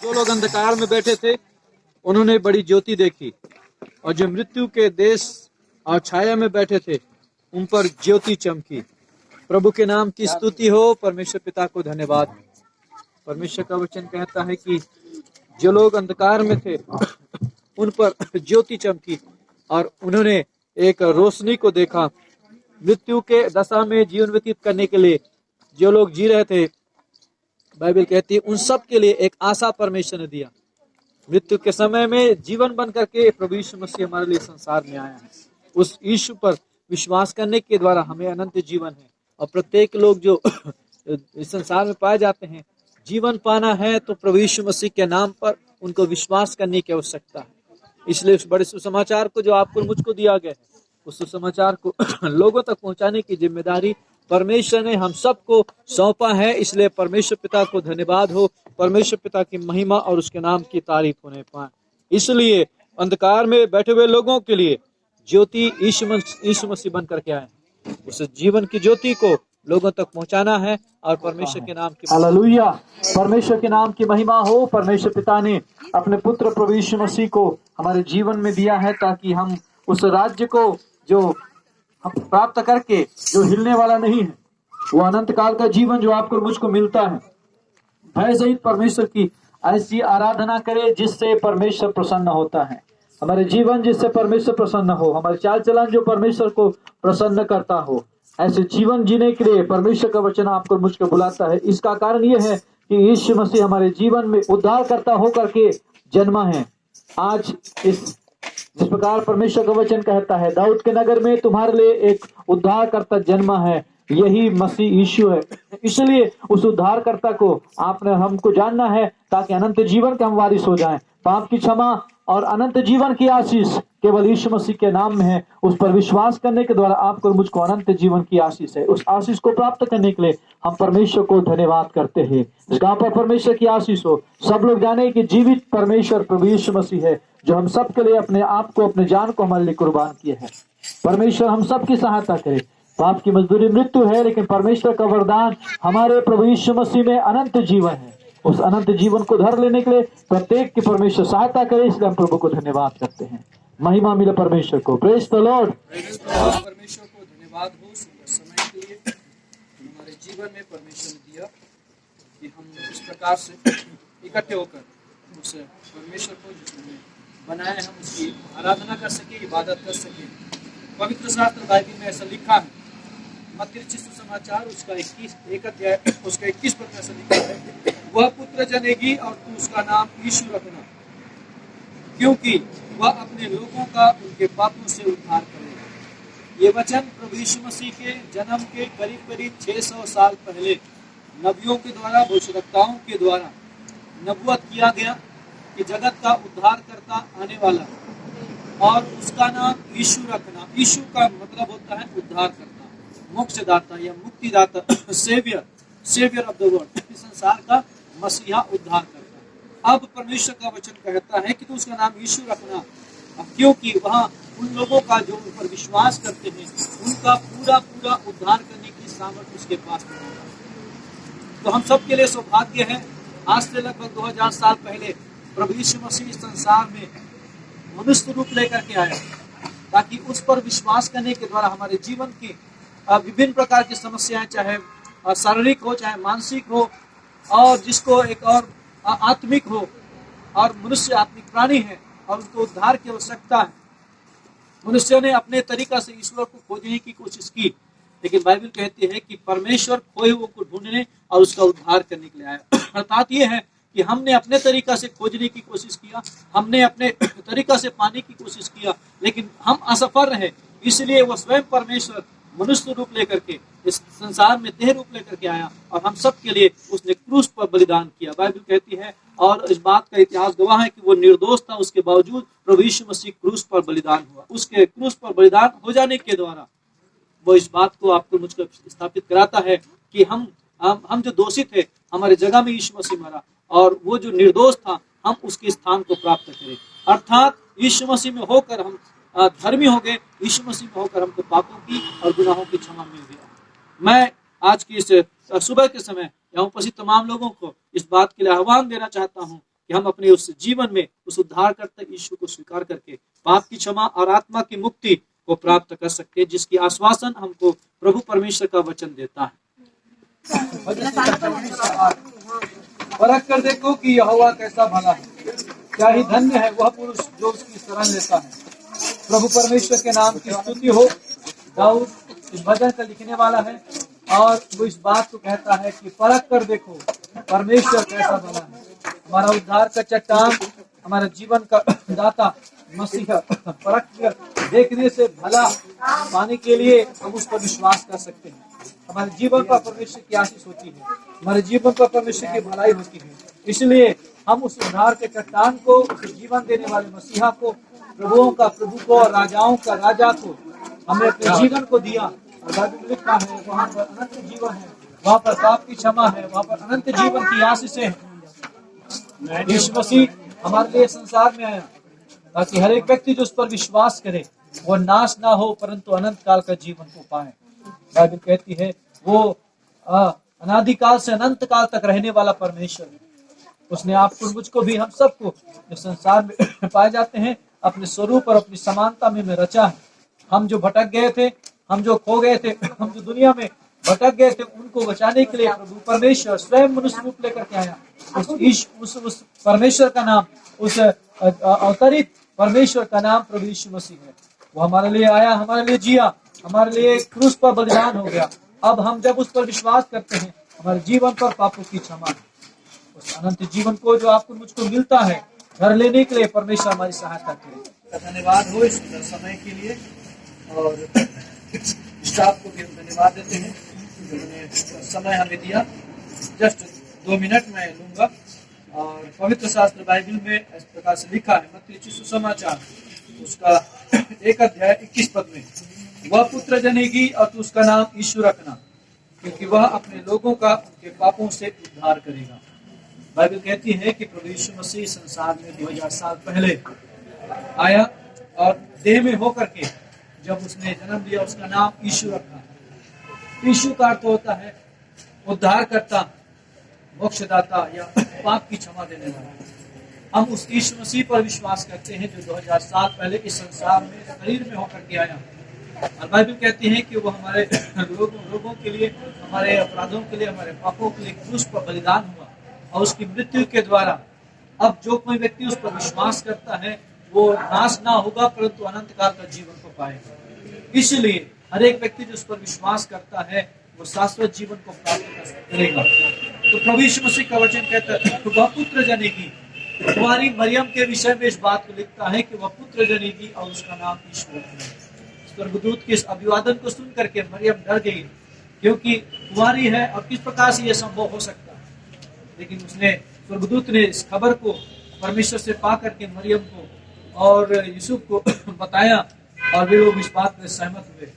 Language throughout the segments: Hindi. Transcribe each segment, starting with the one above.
जो लोग अंधकार में बैठे थे उन्होंने बड़ी ज्योति देखी, और जो मृत्यु के देश और छाया में बैठे थे उन पर ज्योति चमकी। प्रभु के नाम की स्तुति हो। परमेश्वर पिता को धन्यवाद। परमेश्वर का वचन कहता है कि जो लोग अंधकार में थे उन पर ज्योति चमकी और उन्होंने एक रोशनी को देखा। मृत्यु के दशा में जीवन व्यतीत करने के लिए जो लोग जी रहे थे, बाइबल कहती है उन सब के लिए एक आशा परमेश्वर ने दिया। मृत्यु के समय में जीवन बन करके प्रभु यीशु मसीह हमारे लिए संसार में आया है। उस यीशु पर विश्वास करने के द्वारा हमें अनंत जीवन है। और प्रत्येक लोग जो इस संसार में पाए जाते हैं, जीवन पाना है तो प्रभु यीशु मसीह के नाम पर उनको विश्वास करने की आवश्यकता है। इसलिए उस बड़े सुसमाचार को जो आपको मुझको दिया गया है, उस सुसमाचार को लोगों तक पहुंचाने की जिम्मेदारी परमेश्वर ने हम सबको सौंपा है। इसलिए परमेश्वर पिता को धन्यवाद हो। परमेश्वर पिता की महिमा और उसके नाम की तारीफ होने पाए। इसलिए अंधकार में बैठे हुए लोगों के लिए ज्योति यीशु मसीह बन करके आए। उस जीवन की ज्योति को लोगों तक पहुंचाना है और परमेश्वर के नाम की हालेलुया, परमेश्वर के नाम की महिमा हो। परमेश्वर पिता ने अपने पुत्र प्रभु यीशु मसीह को हमारे जीवन में दिया है ताकि हम उस राज्य को जो हम प्राप्त करके जो हिलने वाला नहीं है, वो अनंत काल का जीवन जो आपको मुझको मिलता है, भय सहित परमेश्वर की ऐसी आराधना करे जिससे परमेश्वर प्रसन्न होता है। हमारे जीवन जिससे परमेश्वर प्रसन्न हो, हमारे चाल चलन जो परमेश्वर को प्रसन्न करता हो, ऐसे जीवन जीने के लिए परमेश्वर का वचन आपको मुझको बुलाता है। इसका कारण यह है कि यीशु मसीह हमारे जीवन में उद्धार करता होकर के जन्मा है। आज जिस प्रकार परमेश्वर का वचन कहता है, दाऊद के नगर में तुम्हारे लिए एक उद्धारकर्ता जन्मा है, यही मसीह यीशु है। इसलिए उस उद्धारकर्ता को आपने हमको जानना है ताकि अनंत जीवन के हम वारिस हो जाएं। पाप की क्षमा और अनंत जीवन की आशीष केवल यीशु मसीह के नाम में है। उस पर विश्वास करने के द्वारा आपको और मुझको अनंत जीवन की आशीष है। उस आशीष को प्राप्त करने के लिए हम परमेश्वर को धन्यवाद करते हैं। इस गांव पर परमेश्वर की आशीष हो। सब लोग जाने कि जीवित परमेश्वर प्रभु यीशु मसीह है, जो हम सब के लिए अपने आप को, अपने जान को हमारे लिए कुर्बान किए हैं। परमेश्वर हम सब की सहायता करे। पाप की मजदूरी मृत्यु है, लेकिन परमेश्वर का वरदान हमारे प्रभु यीशु मसीह में अनंत जीवन है। उस अनंत जीवन को धर लेने के लिए प्रत्येक की परमेश्वर सहायता करे। इसलिए हम प्रभु को धन्यवाद करते हैं। महिमा मिले परमेश्वर को। Praise the Lord. परमेश्वर को धन्यवाद हो सुंदर समय के लिए हमारे जीवन में परमेश्वर ने दिया कि हम इस प्रकार से इकट्ठे होकर उस परमेश्वर को जिसने बनाया, हम उसकी आराधना कर सके, इबादत कर सके। पवित्र शास्त्र बाइबल में ऐसा लिखा है, मत्ती रचित सुसमाचार उसका 21 अध्याय उसका 21 पद में ऐसा लिखा है, वह पुत्र जनेगी और तू उसका नाम यीशु रखना, क्योंकि वह अपने लोगों का उनके पापों से उद्धार करेगा। ये वचन प्रभु यीशु मसीह के जन्म के करीब करीब 600 साल पहले नबियों के द्वारा, भविष्यवक्ताओं के द्वारा नबूवत किया गया कि जगत का उद्धार करता आने वाला और उसका नाम यीशु रखना। यीशु का मतलब होता है उद्धार करता, मोक्षदाता या मुक्तिदाता, सेवियर ऑफ द वर्ल्ड, इस संसार का मसीहा, उद्धार करता। अब परमेश्वर का वचन कहता है कि तू उसका नाम यीशु रखना, क्योंकि वहाँ उन लोगों का जो उन पर विश्वास करते हैं उनका पूरा पूरा उद्धार करने की सामर्थ्य उसके पास में होगा। तो हम सब के लिए सौभाग्य है, आज से लगभग 2000 साल पहले प्रभु यीशु मसीह इस संसार में मनुष्य रूप लेकर के आया, ताकि उस पर विश्वास करने के द्वारा हमारे जीवन की विभिन्न प्रकार की समस्याएं, चाहे शारीरिक हो, चाहे मानसिक हो, और जिसको एक और आत्मिक हो, और मनुष्य आत्मिक प्राणी है और उनको उद्धार की आवश्यकता है। मनुष्य ने अपने तरीका से ईश्वर को खोजने की कोशिश की, लेकिन बाइबल कहती है कि परमेश्वर खोए हुए को ढूंढने और उसका उद्धार करने के लिए आया। अर्थात ये है कि हमने अपने तरीका से खोजने की कोशिश किया, हमने अपने तरीका से पाने की कोशिश किया, लेकिन हम असफल रहे। इसलिए वो स्वयं परमेश्वर मनुष्य रूप लेकर के इस संसार में देह रूप लेकर के आया और हम सब के लिए उसने क्रूस पर बलिदान किया। बाइबल कहती है, और इस बात का इतिहास गवाह है कि वो निर्दोष था, उसके बावजूद प्रभु यीशु मसीह क्रूस पर बलिदान हुआ। उसके क्रूस पर बलिदान हो जाने के द्वारा वो इस बात को आपको मुझको स्थापित कराता है कि हम जो दोषी थे, हमारे जगह में यीशु मसीह मरा, और वो जो निर्दोष था हम उसके स्थान को प्राप्त करें। अर्थात यीशु मसीह में होकर हम धर्मी हो गए, यीशु मसीह में होकर हमको पापों की और गुनाहों की क्षमा मिल गया। मैं आज की इस सुबह के समय यहाँ उपस्थित तमाम लोगों को इस बात के लिए आह्वान देना चाहता हूँ कि हम अपने उस जीवन में उस उद्धारकर्ता यीशु को स्वीकार करके पाप की क्षमा और आत्मा की मुक्ति को प्राप्त कर सकते हैं, जिसकी आश्वासन हमको प्रभु परमेश्वर का वचन देता है। परख कर देखो कि यहोवा कैसा भला है, क्या ही धन्य है वह पुरुष जो उसकी शरण लेता है। प्रभु परमेश्वर के नाम की स्तुति हो। दाऊद इस भजन का लिखने वाला है और वो इस बात को कहता है कि परख कर देखो परमेश्वर कैसा भला है। हमारा उद्धार का चट्टान, हमारा जीवन का दाता मसीहा परख कर देखने से भला पाने के लिए हम उस पर विश्वास कर सकते हैं। हमारे जीवन पर परमेश्वर की आशीष होती है, हमारे जीवन पर परमेश्वर की भलाई होती है। इसलिए हम उस उद्धार के चट्टान को, उस जीवन देने वाले मसीहा को, प्रभुओं का प्रभु को और राजाओं का राजा को हमने अपने जीवन को दिया। और बाइबल में लिखा है वहाँ पर अनंत जीवन है, वहाँ पर पाप की क्षमा है, वहाँ पर अनंत जीवन की आशीषें हैं। यीशु मसीह हमारे लिए संसार में आया ताकि हर एक व्यक्ति जो उस पर विश्वास करे वो नाश ना हो परंतु अनंत काल का जीवन को पाए। बाइबल कहती है वो अनादिकाल से अनंत काल तक रहने वाला परमेश्वर है। उसने आपको मुझको भी हम सबको जो संसार में पाए जाते हैं अपने स्वरूप और अपनी समानता में रचा है। हम जो भटक गए थे, हम जो खो गए थे, हम जो दुनिया में भटक गए थे, उनको बचाने के लिए प्रभु परमेश्वर स्वयं मनुष्य रूप लेकर के आया। उस परमेश्वर का नाम, उस अवतरित परमेश्वर का नाम प्रभु यीशु मसीह है। वो हमारे लिए आया, हमारे लिए जिया, हमारे लिए क्रूस पर बलिदान हो गया। अब हम जब उस पर विश्वास करते हैं हमारे जीवन पर पापों की क्षमा है। उस अनंत जीवन को जो आपको मुझको मिलता है घर लेने के लिए परमेश्वर हमारी सहायता करे। धन्यवाद हो इस सुंदर समय के लिए और स्टाफ को भी हम धन्यवाद देते हैं जिन्होंने समय हमें दिया। जस्ट 2 मिनट मैं लूंगा और पवित्र शास्त्र बाइबल में इस प्रकार से लिखा है, मत्ती सुसमाचार उसका 1 अध्याय 21 पद में, वह पुत्र जनेगी और तू उसका नाम यीशु रखना, क्योंकि वह अपने लोगों का उनके पापों से उद्धार करेगा। बाइबल कहती है कि प्रभु यीशु मसीह संसार में 2000 साल पहले आया और देह में होकर के जब उसने जन्म लिया उसका नाम यीशु रखा। यीशु का अर्थ होता है उद्धार करता, मोक्षदाता या पाप की क्षमा देने वाला। हम उस यीशु मसीह पर विश्वास करते हैं जो 2000 साल पहले इस संसार में शरीर में होकर के आया। और बाइबल कहती है कि वो हमारे लोगों के लिए, हमारे अपराधों के लिए, हमारे पापों के लिए क्रूस पर बलिदान हुआ और उसकी मृत्यु के द्वारा अब जो कोई व्यक्ति उस पर विश्वास करता है वो नाश ना होगा परंतु अनंत काल का जीवन को पाएगा। इसलिए हर एक व्यक्ति जो उस पर विश्वास करता है वो शाश्वत जीवन को प्राप्त करेगा। तो प्रभु यीशु मसीह का वचन कहता है वह पुत्र जनेगी। कुंवारी मरियम के विषय में इस बात को लिखता है कि वह पुत्र जनेगी और उसका नाम यीशु रखना। स्वर्गदूत के इस अभिवादन को सुन करके मरियम डर गई क्योंकि कुंवारी है और किस प्रकार से यह संभव हो सकता है। लेकिन उसने स्वर्गदूत ने इस खबर को परमेश्वर से पा करके मरियम को और यूसुफ को बताया और वे लोग इस बात में सहमत हुए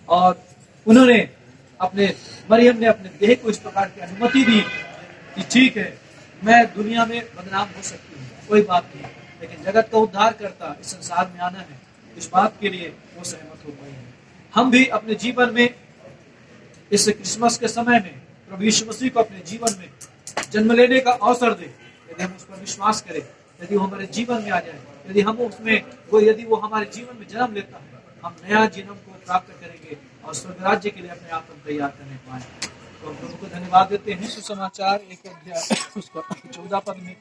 और उन्होंने मरियम ने अपने देह को इस प्रकार की अनुमति दी कि ठीक है मैं दुनिया में बदनाम हो सकती हूँ, कोई बात नहीं, लेकिन जगत का उद्धार करता इस संसार में आना है, इस बात के लिए वो सहमत हो गए हैं। हम भी अपने जीवन में इस क्रिसमस के समय में प्रभु यीशु मसीह को अपने जीवन में जन्म लेने का अवसर दे। यदि हम उस पर विश्वास करें, यदि वो हमारे जीवन में आ जाए, यदि वो हमारे जीवन में जन्म लेता है, हम नया जन्म को प्राप्त करेंगे और स्वर्ग राज्य के लिए अपने आप को तैयार करने पाए। तो हम प्रभु को धन्यवाद देते हैं। सुसमाचार 1 अध्याय उसका 14 पद में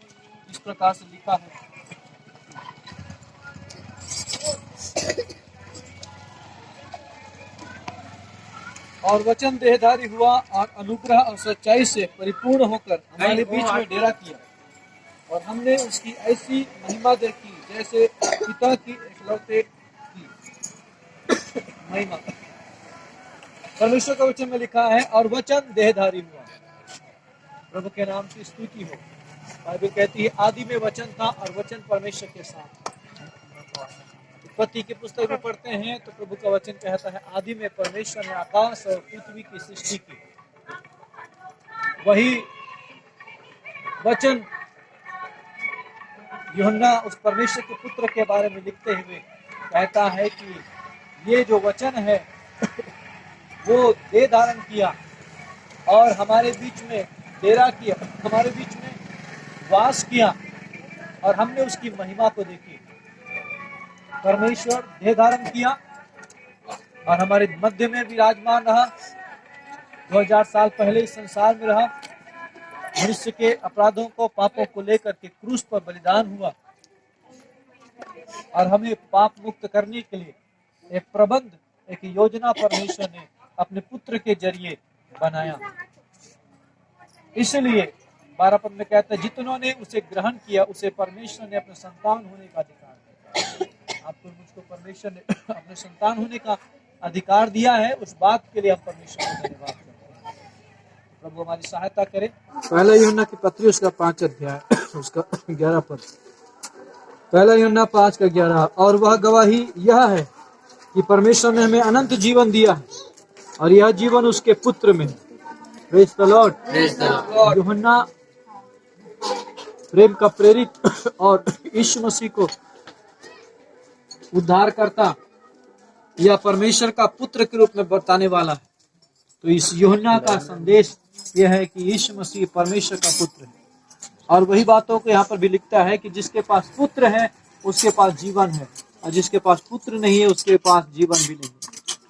इस प्रकार से लिखा है, और वचन देहधारी हुआ और अनुग्रह और सच्चाई से परिपूर्ण होकर हमारे बीच में डेरा किया और हमने उसकी ऐसी महिमा देखी जैसे पिता की एकलौते की महिमा। परमेश्वर का वचन में लिखा है और वचन देहधारी हुआ। प्रभु के नाम की स्तुति हो। बाइबल कहती है आदि में वचन था और वचन परमेश्वर के साथ। उत्पत्ति की पुस्तक में पढ़ते हैं तो प्रभु का वचन कहता है आदि में परमेश्वर ने आकाश और पृथ्वी की सृष्टि की। वही वचन यूहन्ना उस परमेश्वर के पुत्र के बारे में लिखते हुए कहता है कि ये जो वचन है वो देह धारण किया और हमारे बीच में डेरा किया, हमारे बीच में वास किया और हमने उसकी महिमा को देखी। परमेश्वर देह धारण किया और हमारे मध्य में विराजमान रहा। 2000 साल पहले इस संसार में रहा, मनुष्य के अपराधों को, पापों को लेकर के क्रूस पर बलिदान हुआ और हमें पाप मुक्त करने के लिए एक प्रबंध, एक योजना परमेश्वर ने अपने पुत्र के जरिए बनाया। इसलिए 12 पद में कहता है, जितनों ने उसे ग्रहण किया उसे परमेश्वर ने अपने संतान होने का अधिकार दिया। आपको मुझको परमेश्वर ने अपने संतान होने का अधिकार दिया है। उस बात के लिए हम परमेश्वर को धन्यवाद करते हैं। प्रभु हमारी सहायता करे। पहला यूहन्ना की पत्री उसका 5 अध्याय उसका 11 पद। पहला यूहन्ना 5 का 11। और वह गवाही यह है कि परमेश्वर ने हमें अनंत जीवन दिया है और यह जीवन उसके पुत्र में है। Praise the Lord. यूहन्ना प्रेम का प्रेरित और यीशु मसीह को उद्धार करता या परमेश्वर का पुत्र के रूप में बताने वाला है। तो इस यूहन्ना का संदेश यह है कि यीशु मसीह परमेश्वर का पुत्र है। और वही बातों को यहाँ पर भी लिखता है कि जिसके पास पुत्र है उसके पास जीवन है और जिसके पास पुत्र नहीं है उसके पास जीवन भी नहीं।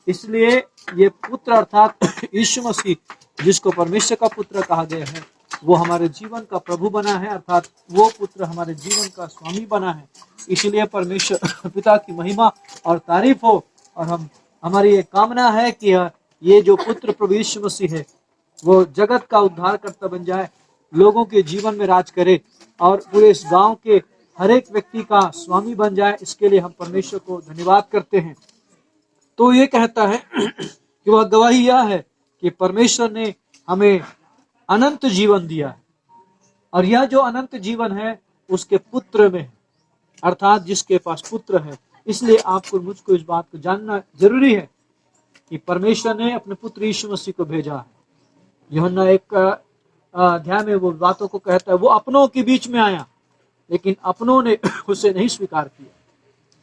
इसलिए ये पुत्र अर्थात यीशु मसीह जिसको परमेश्वर का पुत्र कहा गया है, वो हमारे जीवन का प्रभु बना है, अर्थात वो पुत्र हमारे जीवन का स्वामी बना है। इसलिए परमेश्वर पिता की महिमा और तारीफ हो। और हमारी ये कामना है कि ये जो पुत्र प्रभु यीशु मसीह है वो जगत का उद्धारकर्ता बन जाए, लोगों के जीवन में राज करे और पूरे इस गांव के हर एक व्यक्ति का स्वामी बन जाए। इसके लिए हम परमेश्वर को धन्यवाद करते हैं। तो ये कहता है कि वह गवाही यह है कि परमेश्वर ने हमें अनंत जीवन दिया है और यह जो अनंत जीवन है उसके पुत्र में है, अर्थात जिसके पास पुत्र है। इसलिए आपको मुझको इस बात को जानना जरूरी है कि परमेश्वर ने अपने पुत्र यीशु मसीह को भेजा है। यूहन्ना 1 अध्याय में वो बातों को कहता है, वो अपनों के बीच में आया लेकिन अपनों ने उसे नहीं स्वीकार किया।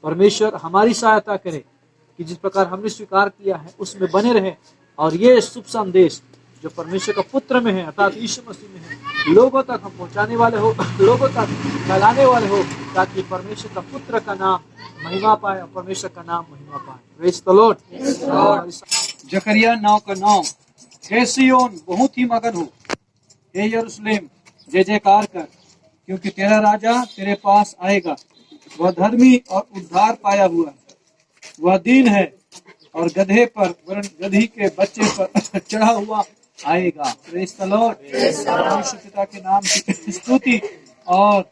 परमेश्वर हमारी सहायता करे कि जिस प्रकार हमने स्वीकार किया है उसमें बने रहे और ये शुभ संदेश जो परमेश्वर का पुत्र में है अर्थात यीशु मसीह में है, लोगों तक हम पहुंचाने वाले हो, लोगों तक फैलाने वाले हो, ताकि परमेश्वर का पुत्र का नाम महिमा पाए और परमेश्वर का नाम महिमा पाए। Praise the lord. जकरिया 9:9। हे सिय्योन बहुत ही मगन हो, हे यरूशलेम जय जयकार कर, क्योंकि तेरा राजा तेरे पास आएगा। वह धर्मी और उद्धार पाया हुआ है, वह दीन है और गधे पर वरन गधी के बच्चे पर चढ़ा हुआ आएगा। Praise the Lord. परमेश्वर पिता के नाम की स्तुति और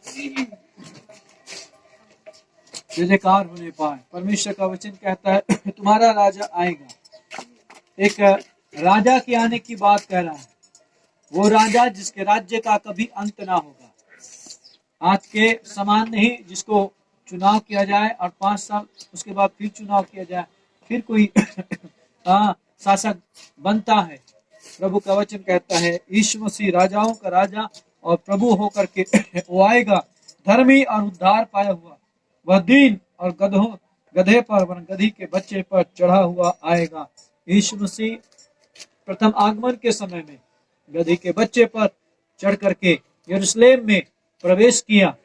जय जयकार होने पाए। परमेश्वर का वचन कहता है तुम्हारा राजा आएगा। एक राजा के आने की बात कह रहा है, वो राजा जिसके राज्य का कभी अंत ना होगा। आज के समान नहीं जिसको चुनाव किया जाए और 5 साल उसके बाद फिर चुनाव किया जाए, फिर कोई शासक बनता है। प्रभु का वचन कहता है यीशु मसीह राजाओं का राजा और प्रभु होकर के वो आएगा, धर्मी और उद्धार पाया हुआ। वह दीन और गधे पर वरन गधी के बच्चे पर चढ़ा हुआ आएगा। यीशु मसीह प्रथम आगमन के समय में गधी के बच्चे पर चढ़ करके यरूशलेम में प्रवेश किया।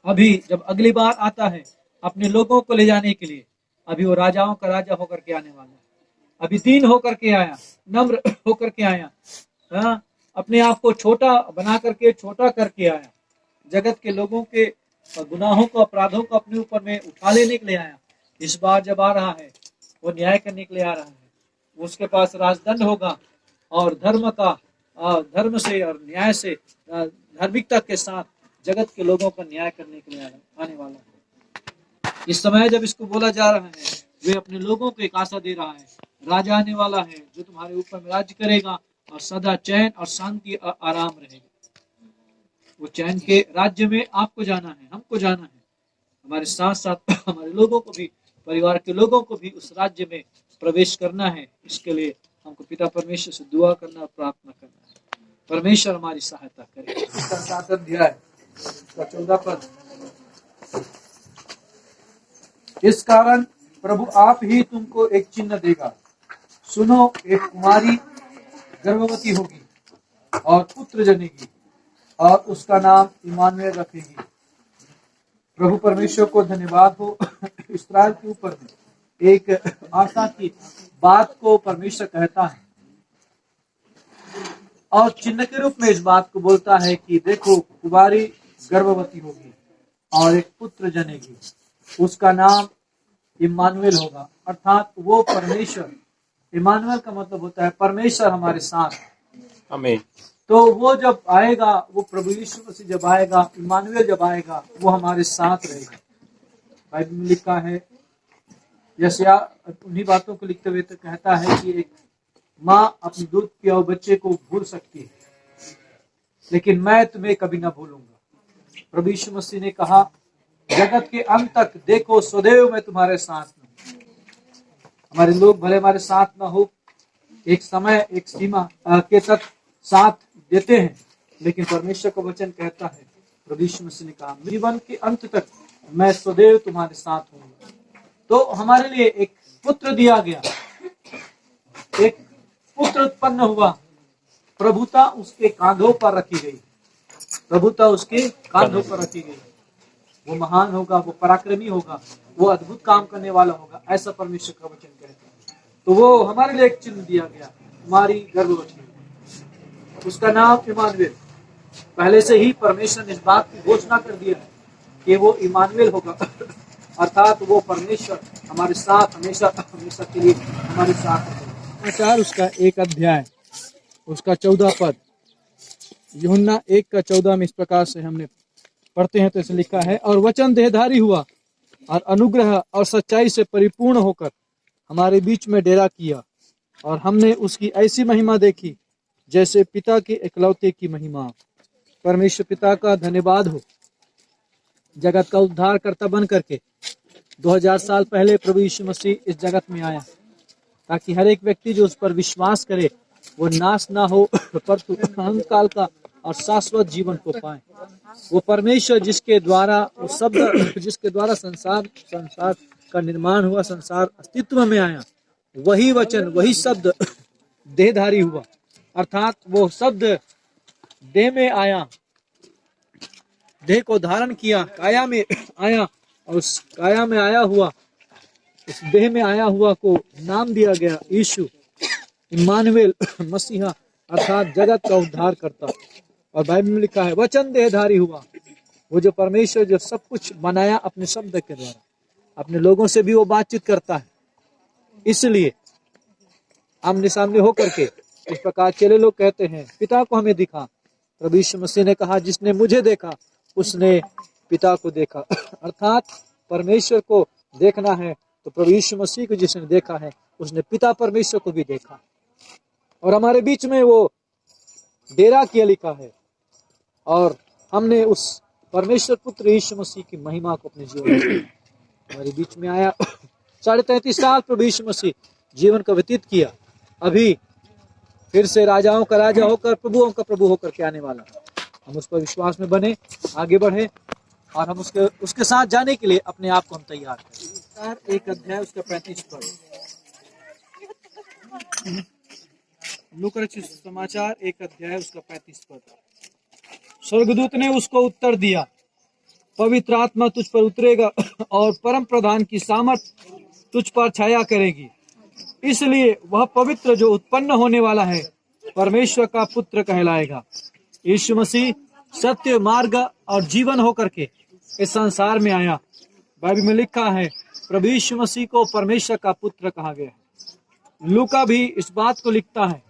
अभी जब अगली बार आता है अपने लोगों को ले जाने के लिए, अभी वो राजाओं का राजा होकर के आने वाला है। अभी दीन होकर के आया, नम्र होकर के आया, अपने आप को छोटा बना करके छोटा करके आया, जगत के लोगों के गुनाहों को अपराधों को अपने ऊपर में उठा लेने के लिए आया। इस बार जब आ रहा है वो न्याय करने के लिए आ रहा है। उसके पास राजदंड होगा और धर्म से और न्याय से धार्मिकता के साथ जगत के लोगों का न्याय करने के लिए आने वाला है। इस समय जब इसको बोला जा रहा है, वे अपने लोगों को एक आशा दे रहा है, राजा आने वाला है जो तुम्हारे ऊपर में राज्य करेगा और सदा चैन और शांति और आराम रहेगा। वो चैन के राज्य में आपको जाना है, हमको जाना है, हमारे साथ साथ हमारे लोगों को भी, परिवार के लोगों को भी उस राज्य में प्रवेश करना है। इसके लिए हमको पिता परमेश्वर से दुआ करना और प्रार्थना करना है। परमेश्वर हमारी सहायता करे। इसका 7 अध्याय 14 पद। इस कारण प्रभु आप ही तुमको एक चिन्ह देगा, सुनो एक कुमारी गर्भवती होगी और पुत्र जनेगी और उसका नाम इम्मानुएल रखेगी। प्रभु परमेश्वर को धन्यवाद हो। इस्राएल के ऊपर में एक आशा की बात को परमेश्वर कहता है और चिन्ह के रूप में इस बात को बोलता है कि देखो, कुमारी गर्भवती होगी और एक पुत्र जनेगी, उसका नाम इम्मानुएल होगा, अर्थात वो परमेश्वर। इम्मानुएल का मतलब होता है परमेश्वर हमारे साथ। आमीन। तो वो जब आएगा, वो प्रभु यीशु मसीह जब आएगा, इम्मानुएल जब आएगा, वो हमारे साथ रहेगा। बाइबल में लिखा है, यशायाह उन्हीं बातों को लिखते हुए तो कहता है कि एक माँ अपनी दूध पिया हुए बच्चे को भूल सकती है, लेकिन मैं तुम्हें कभी ना भूलूंगा। प्रभु यीशु मसीह ने कहा, जगत के अंत तक देखो सदैव मैं तुम्हारे साथ हूं। हमारे लोग भले हमारे साथ ना हो, एक समय एक सीमा के तक साथ देते हैं, लेकिन परमेश्वर का वचन कहता है, प्रभु यीशु मसीह ने कहा, जीवन के अंत तक मैं सदैव तुम्हारे साथ हूँ। तो हमारे लिए एक पुत्र दिया गया, एक पुत्र उत्पन्न हुआ, प्रभुता उसके कांधों पर रखी गई, प्रभुता उसके कांधों पर रखी गई। वो महान होगा, वो पराक्रमी होगा, वो अद्भुत काम करने वाला होगा, ऐसा परमेश्वर का वचन कहता है। तो वो हमारे लिए एक चिन्ह दिया गया, हमारी गर्भवती, उसका नाम इम्मानुएल। पहले से ही परमेश्वर ने इस बात की घोषणा कर दिया है कि वो इम्मानुएल होगा, अर्थात वो परमेश्वर हमारे साथ हमेशा हमेशा के लिए हमारे साथ रहेगा। समाचार उसका 1 अध्याय उसका 14 पद, यूहन्ना 1:14 में इस प्रकार से हमने पढ़ते हैं तो इसे लिखा है, और वचन देहधारी हुआ और अनुग्रह और सच्चाई से परिपूर्ण होकर हमारे बीच में डेरा किया, और हमने उसकी ऐसी महिमा देखी जैसे पिता के इकलौते की महिमा। परमेश्वर पिता का धन्यवाद हो, जगत का उद्धारकर्ता बन करके 2000 साल पहले प्रभु यीशु मसीह इस जगत में आया, ताकि हर एक व्यक्ति जो उस पर विश्वास करे वो नाश ना हो, परंतु अनंत काल का और शाश्वत जीवन को पाए। वो परमेश्वर जिसके द्वारा वो शब्द, जिसके द्वारा संसार का निर्माण हुआ, संसार अस्तित्व में आया, वही वचन, वही शब्द देहधारी हुआ, अर्थात वो शब्द देह में आया, देह को धारण किया, काया में आया, और उस काया में आया हुआ, उस देह में आया हुआ को नाम दिया गया यीशु, इम्मानुएल, मसीहा, अर्थात जगत का उद्धार करता। और बाइबल में लिखा है, वचन देहधारी हुआ, वो जो परमेश्वर जो सब कुछ बनाया अपने शब्द के द्वारा, अपने लोगों से भी वो बातचीत करता है। इसलिए आमने सामने होकर के इस प्रकार चेले लोग कहते हैं, पिता को हमें दिखा। प्रभु यीशु मसीह ने कहा, जिसने मुझे देखा उसने पिता को देखा। अर्थात परमेश्वर को देखना है तो प्रभु यीशु मसीह को जिसने देखा है उसने पिता परमेश्वर को भी देखा। और हमारे बीच में वो डेरा किया लिखा है, और हमने उस परमेश्वर पुत्र यीशु मसीह की महिमा को अपने जीवन में हमारे बीच में आया। 33.5 साल प्रभु यीशु मसीह जीवन का व्यतीत किया, अभी फिर से राजाओं का राजा होकर, प्रभुओं का प्रभु होकर के आने वाला। हम उस पर विश्वास में बने, आगे बढ़े, और हम उसके साथ जाने के लिए अपने आप को हम तैयार करें। 1 अध्याय उसका 35 पद, लूका रचित समाचार 1 अध्याय उसका 35 पद। स्वर्गदूत ने उसको उत्तर दिया, पवित्र आत्मा तुझ पर उतरेगा और परम प्रधान की सामर्थ तुझ पर छाया करेगी, इसलिए वह पवित्र जो उत्पन्न होने वाला है परमेश्वर का पुत्र कहलाएगा। यीशु मसीह सत्य, मार्ग और जीवन होकर के इस संसार में आया। बाइबल में लिखा है, प्रभु यीशु मसीह को परमेश्वर का पुत्र कहा गया है। लूका भी इस बात को लिखता है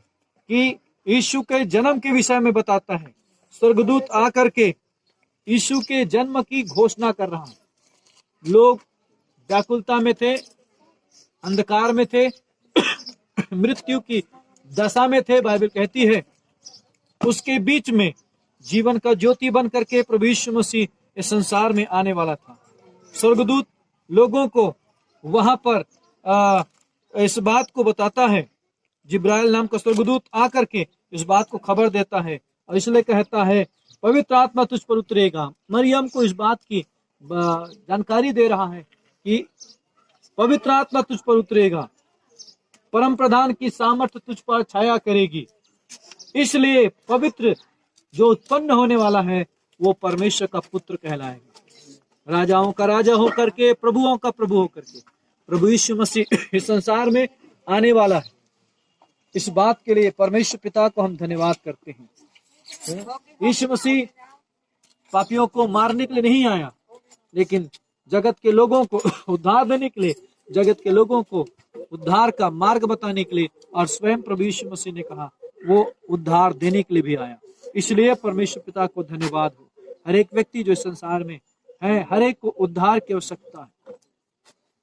कि यीशु के जन्म के विषय में बताता है, स्वर्गदूत आकर के यीशु के जन्म की घोषणा कर रहा है। लोग व्याकुलता में थे, अंधकार में थे, मृत्यु की दशा में थे। बाइबल कहती है उसके बीच में जीवन का ज्योति बन करके प्रभु यीशु मसीह इस संसार में आने वाला था। स्वर्गदूत लोगों को वहां पर इस बात को बताता है, जिब्राइल नाम का स्वर्गदूत आकर के इस बात को खबर देता है, और इसलिए कहता है पवित्र आत्मा तुझ पर उतरेगा। मरियम को इस बात की जानकारी दे रहा है कि पवित्र आत्मा तुझ पर उतरेगा, परम प्रधान की सामर्थ्य तुझ पर छाया करेगी, इसलिए पवित्र जो उत्पन्न होने वाला है वो परमेश्वर का पुत्र कहलाएगा। राजाओं का राजा होकर के, प्रभुओं का प्रभु होकर के प्रभु यीशु मसीह इस संसार में आने वाला है। इस बात के लिए परमेश्वर पिता को हम धन्यवाद करते हैं। यीशु मसीह पापियों को मारने के लिए नहीं आया, लेकिन जगत के लोगों को उद्धार देने के लिए, जगत के लोगों को उद्धार का मार्ग बताने के लिए, और स्वयं प्रभु यीशु मसीह ने कहा वो उद्धार देने के लिए भी आया। इसलिए परमेश्वर पिता को धन्यवाद हो। हर एक व्यक्ति जो इस संसार में है, हर एक को उद्धार की आवश्यकता है।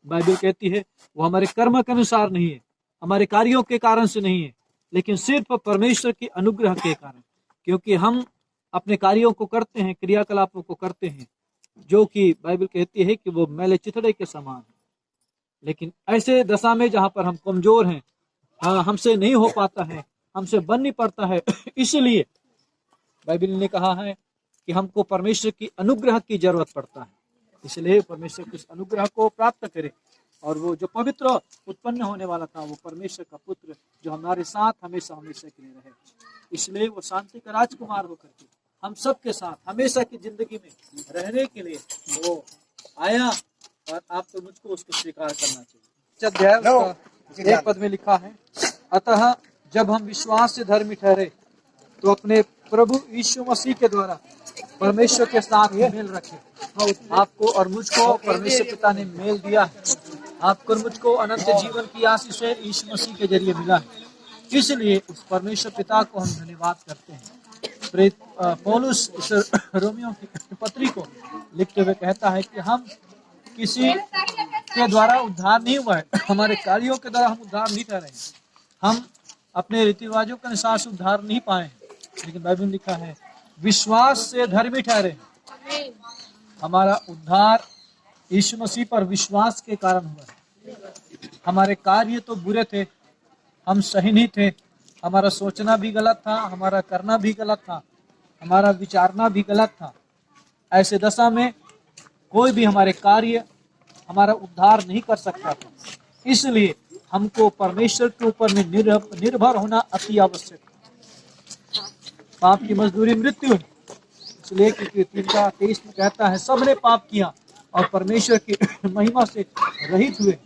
बाइबल कहती है वो हमारे कर्म के अनुसार नहीं है, हमारे कार्यों के कारण से नहीं है, लेकिन सिर्फ परमेश्वर की अनुग्रह के कारण। क्योंकि हम अपने कार्यों को करते हैं, क्रियाकलापों को करते हैं, जो कि बाइबल कहती है कि वो मैले चिथड़े के समान है। लेकिन ऐसे दशा में जहां पर हम कमजोर हैं, हमसे नहीं हो पाता है, हमसे बन नहीं पड़ता है, इसलिए बाइबल ने कहा है कि हमको परमेश्वर की अनुग्रह की जरूरत पड़ता है। इसलिए परमेश्वर के उस अनुग्रह को प्राप्त करें, और वो जो पवित्र उत्पन्न होने वाला था, वो परमेश्वर का पुत्र जो हमारे साथ हमेशा हमेशा के लिए रहे। इसलिए वो शांति का राजकुमार होकर के हम सबके साथ हमेशा की जिंदगी में रहने के लिए वो आया, और आप तो मुझको उसको स्वीकार करना चाहिए। अध्याय उसका एक पद में लिखा है, अतः जब हम विश्वास से धर्मी ठहरे तो अपने प्रभु यीशु मसीह के द्वारा परमेश्वर के साथ मेल रखे। आपको और मुझको परमेश्वर पिता ने मेल दिया है। आपको और मुझको अनंत जीवन की आशीष से यीशु मसीह के जरिए मिला है। इसलिए उस परमेश्वर पिता को हम धन्यवाद करते हैं। प्रेरित पौलुस इस रोमियों की पत्री को लिखते हुए कहता है कि हम किसी के द्वारा उद्धार नहीं हुआ है, हमारे कार्यों के द्वारा हम उद्धार नहीं कर रहे हैं, हम अपने रीति रिवाजों के अनुसार से उद्धार नहीं पाए हैं, लेकिन बाइबल में लिखा है विश्वास से धर्मी ठहरे। हमारा उद्धार यीशु मसीह पर विश्वास के कारण हुआ है। हमारे कार्य तो बुरे थे, हम सही नहीं थे, हमारा सोचना भी गलत था, हमारा करना भी गलत था, हमारा विचारना भी गलत था। ऐसे दशा में कोई भी हमारे कार्य हमारा उद्धार नहीं कर सकता था। इसलिए हमको परमेश्वर के ऊपर में निर्भर होना अति आवश्यक है। पाप की मजदूरी मृत्यु है, इसलिए क्योंकि 3:23 में कहता है सबने पाप किया और परमेश्वर की महिमा से रहित हुए।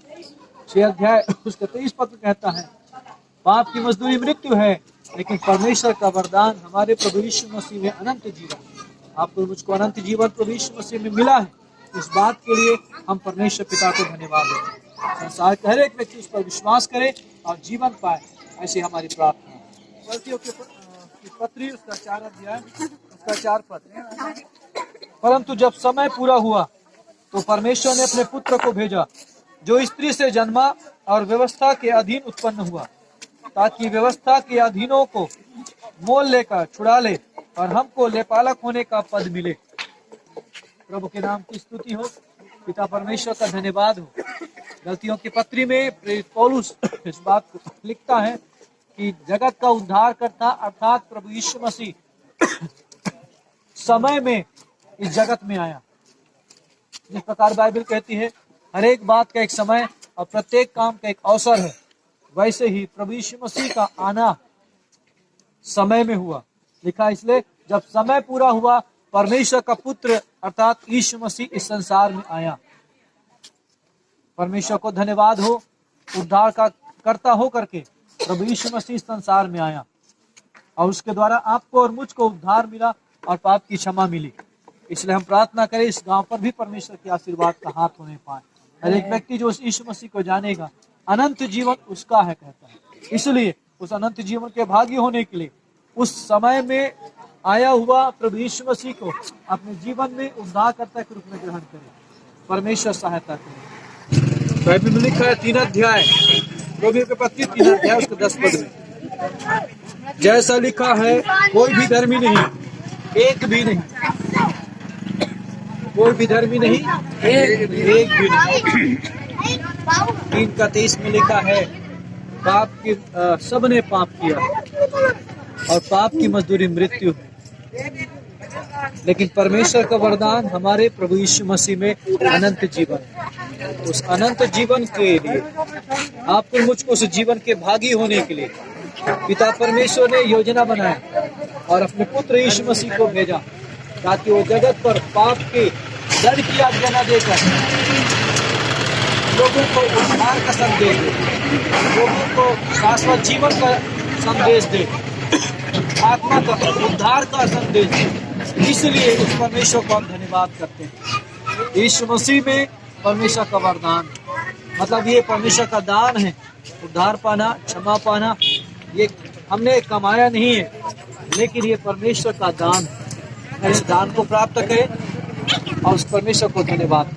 6 अध्याय उसका 23 पद कहता है पाप की मजदूरी मृत्यु है, लेकिन परमेश्वर का वरदान हमारे प्रभु यीशु मसीह में अनंत जीवन। आपको मुझको अनंत जीवन प्रभु यीशु मसीह में मिला है। इस बात के लिए हम परमेश्वर पिता को धन्यवाद देते हैं। संसार के हर एक व्यक्ति उस पर विश्वास करे और जीवन पाए, ऐसी हमारी प्रार्थना है। गलतियों की पत्री उसका 4 अध्याय उसका 4 पद। परंतु जब समय पूरा हुआ तो परमेश्वर ने अपने पुत्र को भेजा, जो स्त्री से जन्मा और व्यवस्था के अधीन उत्पन्न हुआ, ताकि व्यवस्था के अधीनों को मोल लेकर छुड़ा ले और हमको लेपालक होने का पद मिले। प्रभु के नाम की स्तुति हो, पिता परमेश्वर का धन्यवाद हो। गलतियों की पत्री में प्रेरित पौलुस इस बात को लिखता है कि जगत का उद्धार करता अर्थात प्रभु यीशु मसीह समय में इस जगत में आया। जिस प्रकार बाइबल कहती है हर एक बात का एक समय और प्रत्येक काम का एक अवसर है, वैसे ही प्रभु यीशु मसीह का आना समय में हुआ। लिखा इसलिए जब समय पूरा हुआ परमेश्वर का पुत्र अर्थात यीशु मसीह इस संसार में आया। परमेश्वर को धन्यवाद हो, उद्धार का कर्ता हो करके प्रभु यीशु मसीह इस संसार में आया और उसके द्वारा आपको और मुझको उद्धार मिला और पाप की क्षमा मिली। इसलिए हम प्रार्थना करें इस गांव पर भी परमेश्वर के आशीर्वाद का हाथ होने पाए। हर एक व्यक्ति जो उस यीशु मसीह को जानेगा अनंत जीवन उसका है कहता है। इसलिए उस अनंत जीवन के भागी होने के लिए उस समय में आया हुआ प्रभु यीशु मसीह को अपने जीवन में उद्धारकर्ता के रूप में ग्रहण करें। परमेश्वर सहायता करें। बाइबल में लिखा है 3 अध्याय रोमियों के पत्री 3 अध्याय उसके 10 पद में जैसा लिखा है कोई भी धर्मी नहीं, एक भी नहीं, कोई भी धर्मी नहीं, एक भी नहीं। 3:23 में लिखा है पाप की सबने पाप किया और पाप की मजदूरी मृत्यु है, लेकिन परमेश्वर का वरदान हमारे प्रभु यीशु मसीह में अनंत जीवन है। उस अनंत जीवन के लिए आपको मुझको उस जीवन के भागी होने के लिए पिता परमेश्वर ने योजना बनाया और अपने पुत्र यीशु मसीह को भेजा ताकि वो जगत पर पाप के दंड की आज्ञा न देकर लोगों को उद्धार का संदेश दे, लोगों को शाश्वत जीवन का संदेश दे, आत्मा का उद्धार का संदेश दे। इसलिए उस परमेश्वर को हम धन्यवाद करते हैं। यीशु मसीह में परमेश्वर का वरदान, मतलब ये परमेश्वर का दान है। उद्धार पाना, क्षमा पाना, ये हमने कमाया नहीं है, लेकिन ये परमेश्वर का दान है। इस दान को प्राप्त करें और उस परमेश्वर को धन्यवाद।